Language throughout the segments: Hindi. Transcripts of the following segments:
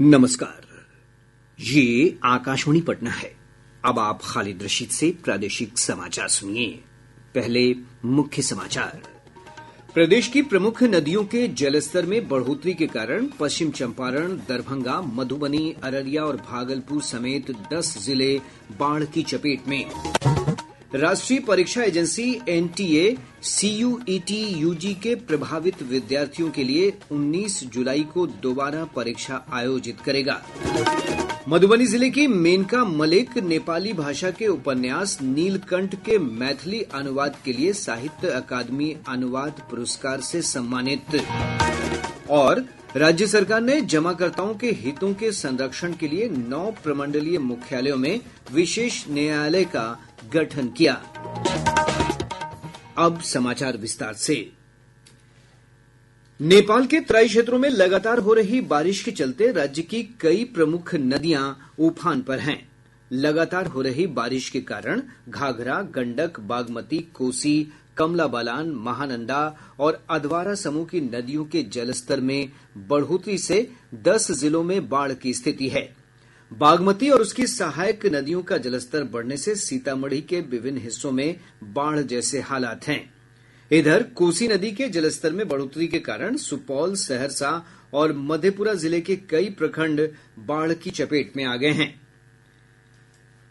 नमस्कार, ये आकाशवाणी पटना है। अब आप खालिद रशीद से प्रादेशिक समाचार सुनिए। पहले मुख्य समाचार। प्रदेश की प्रमुख नदियों के जलस्तर में बढ़ोतरी के कारण पश्चिम चंपारण, दरभंगा, मधुबनी, अररिया और भागलपुर समेत 10 जिले बाढ़ की चपेट में। राष्ट्रीय परीक्षा एजेंसी एनटीए सीयूईटी यूजी के प्रभावित विद्यार्थियों के लिए 19 जुलाई को दोबारा परीक्षा आयोजित करेगा। मधुबनी जिले की मेनका मलिक नेपाली भाषा के उपन्यास नीलकंठ के मैथिली अनुवाद के लिए साहित्य अकादमी अनुवाद पुरस्कार से सम्मानित। और राज्य सरकार ने जमाकर्ताओं के हितों के संरक्षण के लिए 9 प्रमंडलीय मुख्यालयों में विशेष न्यायालय का गठन किया। अब समाचार विस्तार से। नेपाल के तराई क्षेत्रों में लगातार हो रही बारिश के चलते राज्य की कई प्रमुख नदियां उफान पर हैं। लगातार हो रही बारिश के कारण घाघरा, गंडक, बागमती, कोसी, कमला बलान, महानंदा और अधवारा समूह की नदियों के जलस्तर में बढ़ोतरी से 10 जिलों में बाढ़ की स्थिति है। बागमती और उसकी सहायक नदियों का जलस्तर बढ़ने से सीतामढ़ी के विभिन्न हिस्सों में बाढ़ जैसे हालात हैं। इधर कोसी नदी के जलस्तर में बढ़ोतरी के कारण सुपौल, सहरसा और मधेपुरा जिले के कई प्रखंड बाढ़ की चपेट में आ गए हैं।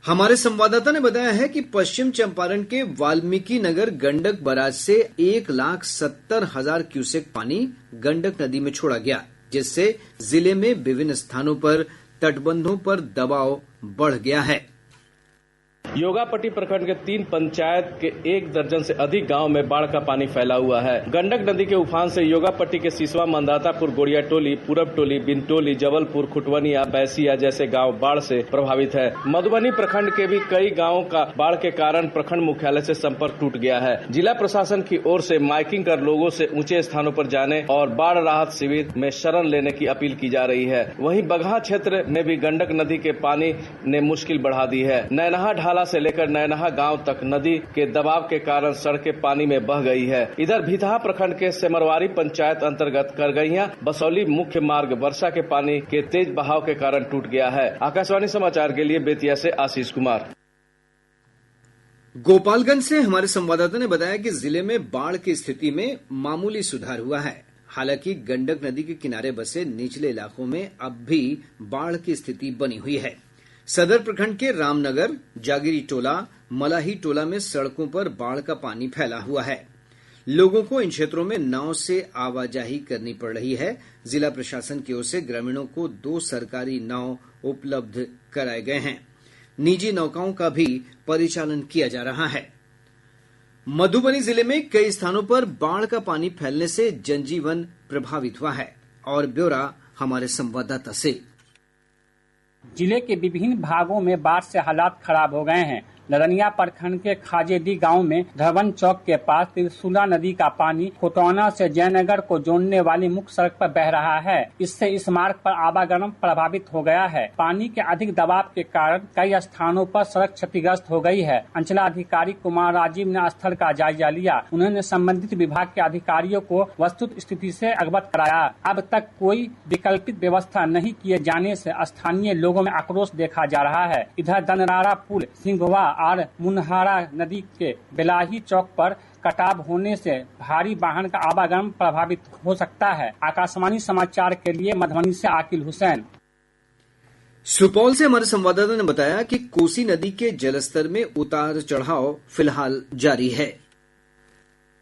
हमारे संवाददाता ने बताया है कि पश्चिम चंपारण के वाल्मीकि नगर गंडक बराज से 1,70,000 क्यूसेक पानी गंडक नदी में छोड़ा गया, जिससे जिले में विभिन्न स्थानों पर तटबंधों पर दबाव बढ़ गया है। योगापट्टी प्रखंड के 3 पंचायत के 1 दर्जन से अधिक गांव में बाढ़ का पानी फैला हुआ है। गंडक नदी के उफान से योगापट्टी के सिसवा, मंदातापुर, गोड़िया टोली, पूरब टोली, बिनटोली, जबलपुर, खुटवनिया, बैसिया जैसे गांव बाढ़ से प्रभावित है। मधुबनी प्रखंड के भी कई गांवों का बाढ़ के कारण प्रखंड मुख्यालय से संपर्क टूट गया है। जिला प्रशासन की ओर से माइकिंग कर लोगों से ऊंचे स्थानों पर जाने और बाढ़ राहत शिविर में शरण लेने की अपील की जा रही है। वहीं बगहा क्षेत्र में भी गंडक नदी के पानी ने मुश्किल बढ़ा दी है। नैनहा ढाला से लेकर नैनहा गांव तक नदी के दबाव के कारण सड़कें पानी में बह गई है। इधर भितहा प्रखंड के सेमरवारी पंचायत अंतर्गत करगैया बसौली मुख्य मार्ग वर्षा के पानी के तेज बहाव के कारण टूट गया है। आकाशवाणी समाचार के लिए बेतिया से आशीष कुमार। गोपालगंज से हमारे संवाददाता ने बताया कि जिले में बाढ़ की स्थिति में मामूली सुधार हुआ है। हालांकि गंडक नदी के किनारे बसे निचले इलाकों में अब भी बाढ़ की स्थिति बनी हुई है। सदर प्रखंड के रामनगर, जागिरी टोला, मलाही टोला में सड़कों पर बाढ़ का पानी फैला हुआ है। लोगों को इन क्षेत्रों में नाव से आवाजाही करनी पड़ रही है। जिला प्रशासन की ओर से ग्रामीणों को 2 सरकारी नाव उपलब्ध कराए गए हैं। निजी नौकाओं का भी परिचालन किया जा रहा है। मधुबनी जिले में कई स्थानों पर बाढ़ का पानी फैलने से जनजीवन प्रभावित हुआ है। और ब्यौरा हमारे संवाददाता से। जिले के विभिन्न भागों में बाढ़ से हालात खराब हो गए हैं। नरनिया प्रखंड के खाजेडी गांव में धवन चौक के पास त्रिशूला नदी का पानी खोटौना से जयनगर को जोड़ने वाली मुख्य सड़क पर बह रहा है। इससे इस मार्ग पर आवागमन प्रभावित हो गया है। पानी के अधिक दबाव के कारण कई स्थानों पर सड़क क्षतिग्रस्त हो गई है। अंचलाधिकारी कुमार राजीव ने स्थल का जायजा लिया। उन्होंने संबंधित विभाग के अधिकारियों को वस्तुत स्थिति से अवगत कराया। अब तक कोई वैकल्पिक व्यवस्था नहीं किए जाने से स्थानीय लोगों में आक्रोश देखा जा रहा है। इधर दनरारा पुल, सिंघवा और मुनहारा नदी के बेलाही चौक पर कटाव होने से भारी वाहन का आवागमन प्रभावित हो सकता है। आकाशवाणी समाचार के लिए मधुबनी से आकिल हुसैन। सुपौल से हमारे संवाददाता ने बताया कि कोसी नदी के जलस्तर में उतार चढ़ाव फिलहाल जारी है।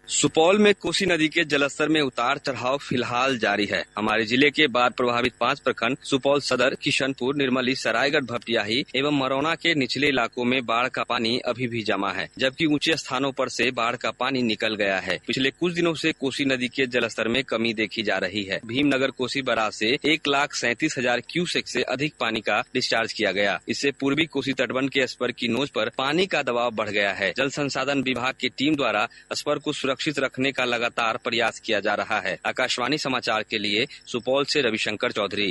सुपौल में कोसी नदी के जलस्तर में उतार चढ़ाव फिलहाल जारी है। हमारे जिले के बाढ़ प्रभावित 5 प्रखंड सुपौल सदर, किशनपुर, निर्मली, सरायगढ़, भपटियाही एवं मरौना के निचले इलाकों में बाढ़ का पानी अभी भी जमा है, जबकि ऊंचे स्थानों पर से बाढ़ का पानी निकल गया है। पिछले कुछ दिनों से कोसी नदी के जलस्तर में कमी देखी जा रही है। भीमनगर कोसी बराज से 1,37,000 क्यूसेक से अधिक पानी का डिस्चार्ज किया गया। इससे पूर्वी कोसी तटबंध के स्पर की नोच पर पानी का दबाव बढ़ गया है। जल संसाधन विभाग की टीम द्वारा स्पर को सुरक्षित रखने का लगातार प्रयास किया जा रहा है। आकाशवाणी समाचार के लिए सुपौल से रविशंकर चौधरी।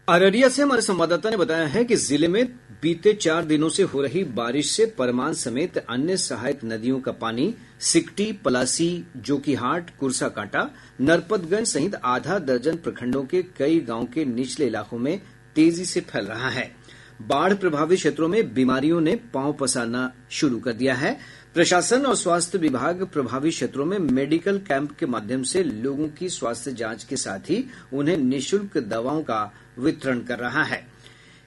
अररिया से हमारे संवाददाता ने बताया है कि जिले में बीते 4 दिनों से हो रही बारिश से परमान समेत अन्य सहायक नदियों का पानी सिकटी, पलासी, जोकीहाट, कुरसाकांटा, नरपतगंज सहित आधा दर्जन प्रखंडों के कई गांवों के निचले इलाकों में तेजी से फैल रहा है। बाढ़ प्रभावित क्षेत्रों में बीमारियों ने पांव पसारना शुरू कर दिया है। प्रशासन और स्वास्थ्य विभाग प्रभावित क्षेत्रों में मेडिकल कैंप के माध्यम से लोगों की स्वास्थ्य जांच के साथ ही उन्हें निःशुल्क दवाओं का वितरण कर रहा है।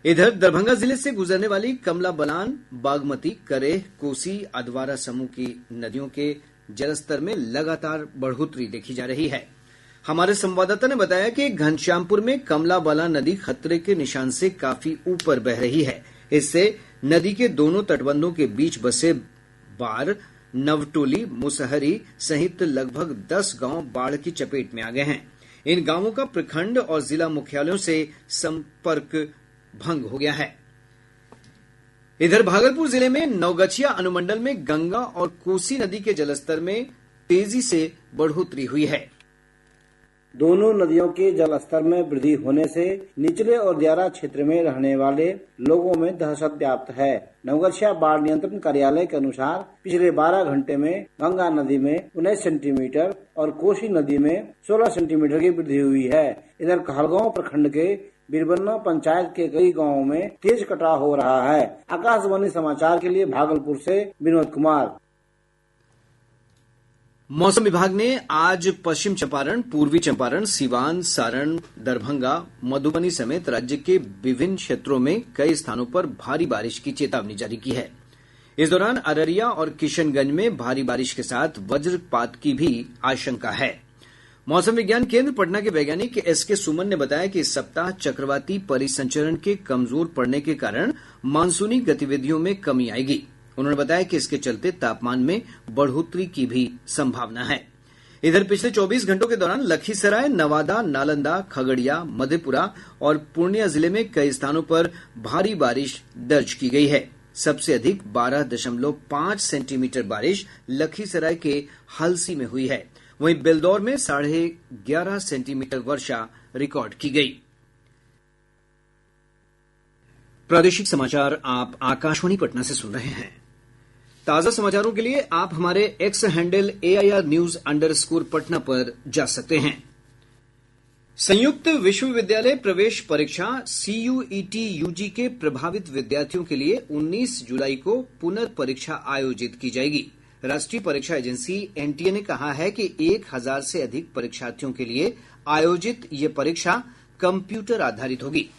इधर दरभंगा जिले से गुजरने वाली कमला बलान, बागमती, करेह, कोसी, अधवारा समूह की नदियों के जलस्तर में लगातार बढ़ोतरी देखी जा रही है। हमारे संवाददाता ने बताया कि घनश्यामपुर में कमला बलान नदी खतरे के निशान से काफी ऊपर बह रही है। इससे नदी के दोनों तटबंधों के बीच बसे बार, नवटोली, मुसहरी सहित लगभग 10 गांव बाढ़ की चपेट में आ गए हैं। इन गांवों का प्रखंड और जिला मुख्यालयों से संपर्क भंग हो गया है। इधर भागलपुर जिले में नवगछिया अनुमंडल में गंगा और कोसी नदी के जलस्तर में तेजी से बढ़ोतरी हुई है। दोनों नदियों के जलस्तर में वृद्धि होने से निचले और दियारा क्षेत्र में रहने वाले लोगों में दहशत व्याप्त है। नवगछिया बाढ़ नियंत्रण कार्यालय के अनुसार पिछले 12 घंटे में गंगा नदी में 19 सेंटीमीटर और कोसी नदी में 16 सेंटीमीटर की वृद्धि हुई है। इधर कहलगांव प्रखंड के बीरबन्ना पंचायत के कई गाँवों में तेज कटाव हो रहा है। आकाशवाणी समाचार के लिए भागलपुर से विनोद कुमार। मौसम विभाग ने आज पश्चिम चंपारण, पूर्वी चंपारण, सीवान, सारण, दरभंगा, मधुबनी समेत राज्य के विभिन्न क्षेत्रों में कई स्थानों पर भारी बारिश की चेतावनी जारी की है। इस दौरान अररिया और किशनगंज में भारी बारिश के साथ वज्रपात की भी आशंका है। मौसम विज्ञान केंद्र पटना के वैज्ञानिक एसके सुमन ने बताया कि इस सप्ताह चक्रवाती परिसंचरण के कमजोर पड़ने के कारण मानसूनी गतिविधियों में कमी आएगी। उन्होंने बताया कि इसके चलते तापमान में बढ़ोतरी की भी संभावना है। इधर पिछले 24 घंटों के दौरान लखीसराय, नवादा, नालंदा, खगड़िया, मधेपुरा और पूर्णिया जिले में कई स्थानों पर भारी बारिश दर्ज की गई है। सबसे अधिक 12.5 सेंटीमीटर बारिश लखीसराय के हलसी में हुई है। वहीं बेलदौर में 11.5 सेंटीमीटर वर्षा रिकॉर्ड की गई। प्रादेशिक समाचार आप आकाशवाणी पटना से सुन रहे हैं। ताजा समाचारों के लिए आप हमारे एक्स हैंडल AIR_News_ पर जा सकते हैं। संयुक्त विश्वविद्यालय प्रवेश परीक्षा CUET UG के प्रभावित विद्यार्थियों के लिए 19 जुलाई को पुनर्परीक्षा आयोजित की जाएगी। राष्ट्रीय परीक्षा एजेंसी NTA ने कहा है कि 1000 से अधिक परीक्षार्थियों के लिए आयोजित ये परीक्षा कंप्यूटर आधारित होगी।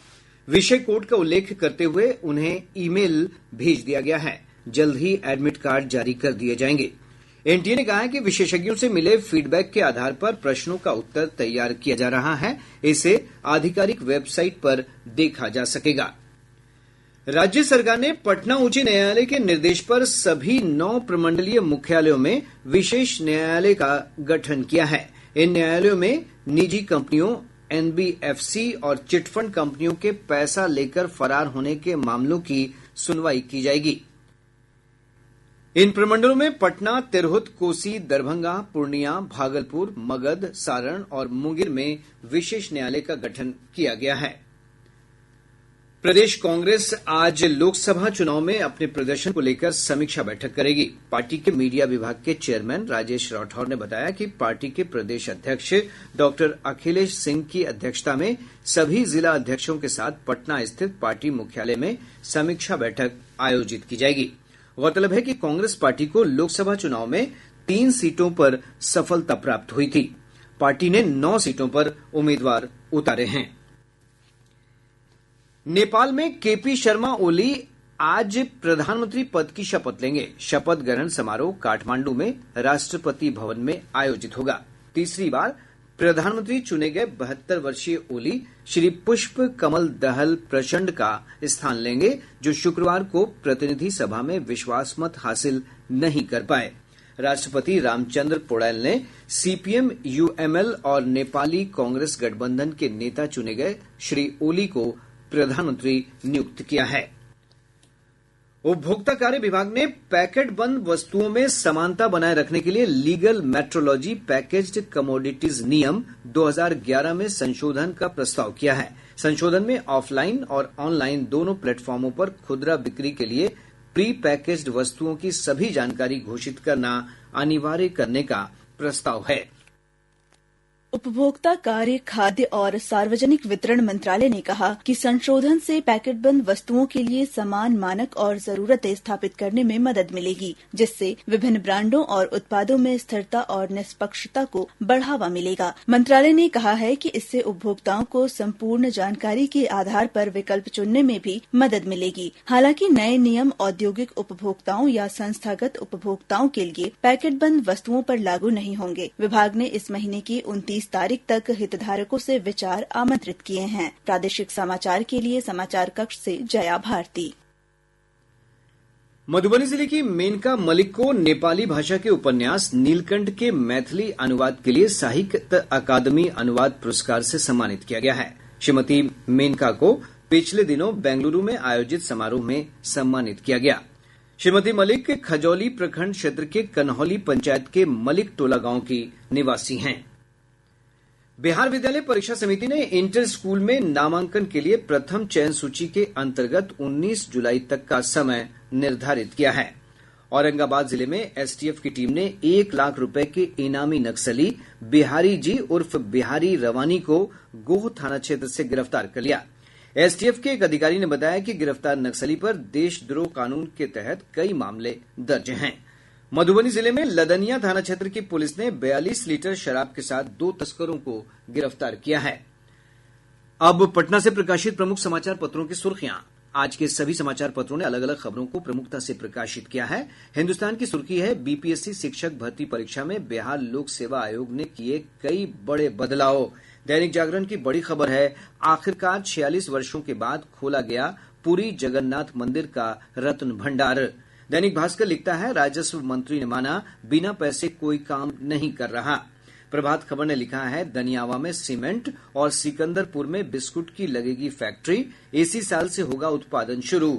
विषय कोड का उल्लेख करते हुए उन्हें ईमेल भेज दिया गया है। जल्द ही एडमिट कार्ड जारी कर दिए जाएंगे। NTA ने कहा है कि विशेषज्ञों से मिले फीडबैक के आधार पर प्रश्नों का उत्तर तैयार किया जा रहा है। इसे आधिकारिक वेबसाइट पर देखा जा सकेगा। राज्य सरकार ने पटना उच्च न्यायालय के निर्देश पर सभी 9 प्रमंडलीय मुख्यालयों में विशेष न्यायालय का गठन किया है। इन न्यायालयों में निजी कंपनियों, NBFC और चिटफंड कंपनियों के पैसा लेकर फरार होने के मामलों की सुनवाई की जाएगी। इन प्रमंडलों में पटना, तिरहुत, कोसी, दरभंगा, पूर्णिया, भागलपुर, मगध, सारण और मुंगेर में विशेष न्यायालय का गठन किया गया है। प्रदेश कांग्रेस आज लोकसभा चुनाव में अपने प्रदर्शन को लेकर समीक्षा बैठक करेगी। पार्टी के मीडिया विभाग के चेयरमैन राजेश राठौर ने बताया कि पार्टी के प्रदेश अध्यक्ष डॉक्टर अखिलेश सिंह की अध्यक्षता में सभी जिला अध्यक्षों के साथ पटना स्थित पार्टी मुख्यालय में समीक्षा बैठक आयोजित की जाएगी। गौरतलब है कि कांग्रेस पार्टी को लोकसभा चुनाव में 3 सीटों पर सफलता प्राप्त हुई थी। पार्टी ने 9 सीटों पर उम्मीदवार उतारे हैं। नेपाल में KP शर्मा ओली आज प्रधानमंत्री पद की शपथ लेंगे। शपथ ग्रहण समारोह काठमांडू में राष्ट्रपति भवन में आयोजित होगा। तीसरी बार प्रधानमंत्री चुने गए 72 वर्षीय ओली श्री पुष्प कमल दहल प्रचंड का स्थान लेंगे, जो शुक्रवार को प्रतिनिधि सभा में विश्वास मत हासिल नहीं कर पाए। राष्ट्रपति रामचंद्र पौडेल ने CPM UML और नेपाली कांग्रेस गठबंधन के नेता चुने गए श्री ओली को प्रधानमंत्री नियुक्त किया है। उपभोक्ता कार्य विभाग ने पैकेट बंद वस्तुओं में समानता बनाए रखने के लिए लीगल मेट्रोलॉजी पैकेज्ड कमोडिटीज नियम 2011 में संशोधन का प्रस्ताव किया है। संशोधन में ऑफलाइन और ऑनलाइन दोनों प्लेटफॉर्मों पर खुदरा बिक्री के लिए प्री पैकेज्ड वस्तुओं की सभी जानकारी घोषित करना अनिवार्य करने का प्रस्ताव है। उपभोक्ता कार्य, खाद्य और सार्वजनिक वितरण मंत्रालय ने कहा कि संशोधन से पैकेटबंद वस्तुओं के लिए समान मानक और जरूरतें स्थापित करने में मदद मिलेगी, जिससे विभिन्न ब्रांडों और उत्पादों में स्थिरता और निष्पक्षता को बढ़ावा मिलेगा। मंत्रालय ने कहा है कि इससे उपभोक्ताओं को संपूर्ण जानकारी के आधार पर विकल्प चुनने में भी मदद मिलेगी। हालांकि नए नियम औद्योगिक उपभोक्ताओं या संस्थागत उपभोक्ताओं के लिए पैकेटबंद वस्तुओं पर लागू नहीं होंगे। विभाग ने इस महीने की 29 तारीख तक हितधारकों से विचार आमंत्रित किए हैं। प्रादेशिक समाचार के लिए समाचार कक्ष से जया भारती। मधुबनी जिले की मेनका मलिक को नेपाली भाषा के उपन्यास नीलकंठ के मैथिली अनुवाद के लिए साहित्य अकादमी अनुवाद पुरस्कार से सम्मानित किया गया है। श्रीमती मेनका को पिछले दिनों बेंगलुरु में आयोजित समारोह में सम्मानित किया गया। श्रीमती मलिक खजौली प्रखंड क्षेत्र के कन्हौली पंचायत के मलिक टोला गांव की निवासी हैं। बिहार विद्यालय परीक्षा समिति ने इंटर स्कूल में नामांकन के लिए प्रथम चयन सूची के अंतर्गत 19 जुलाई तक का समय निर्धारित किया है। औरंगाबाद जिले में एसटीएफ की टीम ने 1 लाख रुपए के इनामी नक्सली बिहारी जी उर्फ बिहारी रवानी को गोह थाना क्षेत्र से गिरफ्तार कर लिया। एसटीएफ के एक अधिकारी ने बताया कि गिरफ्तार नक्सली पर देशद्रोह कानून के तहत कई मामले दर्ज हैं। मधुबनी जिले में लदनिया थाना क्षेत्र की पुलिस ने 42 लीटर शराब के साथ 2 तस्करों को गिरफ्तार किया है। अब पटना से प्रकाशित प्रमुख समाचार पत्रों की सुर्खियां। आज के सभी समाचार पत्रों ने अलग अलग खबरों को प्रमुखता से प्रकाशित किया है। हिन्दुस्तान की सुर्खी है, बीपीएससी शिक्षक भर्ती परीक्षा में बिहार लोक सेवा आयोग ने किए कई बड़े बदलाव। दैनिक जागरण की बड़ी खबर है, आखिरकार 46 वर्षों के बाद खोला गया पुरी जगन्नाथ मंदिर का रत्न भंडार। दैनिक भास्कर लिखता है, राजस्व मंत्री ने माना बिना पैसे कोई काम नहीं कर रहा। प्रभात खबर ने लिखा है, दनियावा में सीमेंट और सिकंदरपुर में बिस्कुट की लगेगी फैक्ट्री, इसी साल से होगा उत्पादन शुरू।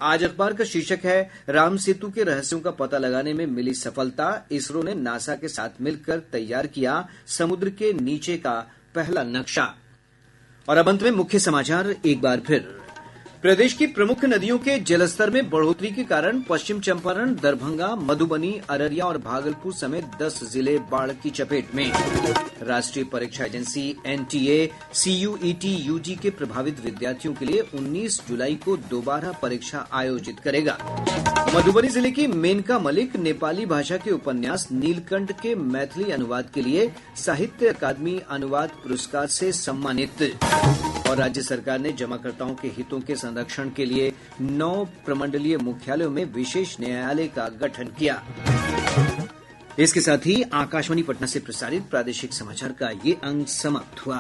आज अखबार का शीर्षक है, राम सेतु के रहस्यों का पता लगाने में मिली सफलता, इसरो ने नासा के साथ मिलकर तैयार किया समुद्र के नीचे का पहला नक्शा। और अब अंत में मुख्य समाचार एक बार फिर। प्रदेश की प्रमुख नदियों के जलस्तर में बढ़ोतरी के कारण पश्चिम चंपारण, दरभंगा, मधुबनी, अररिया और भागलपुर समेत 10 जिले बाढ़ की चपेट में। राष्ट्रीय परीक्षा एजेंसी एनटीए सीयूईटी यूजी के प्रभावित विद्यार्थियों के लिए 19 जुलाई को दोबारा परीक्षा आयोजित करेगा। मधुबनी जिले की मेनका मलिक नेपाली भाषा के उपन्यास नीलकंठ के मैथिली अनुवाद के लिए साहित्य अकादमी अनुवाद पुरस्कार से सम्मानित। और राज्य सरकार ने जमाकर्ताओं के हितों के संरक्षण के लिए 9 प्रमंडलीय मुख्यालयों में विशेष न्यायालय का गठन किया। इसके साथ ही आकाशवाणी पटना से प्रसारित प्रादेशिक समाचार का ये अंक समाप्त हुआ।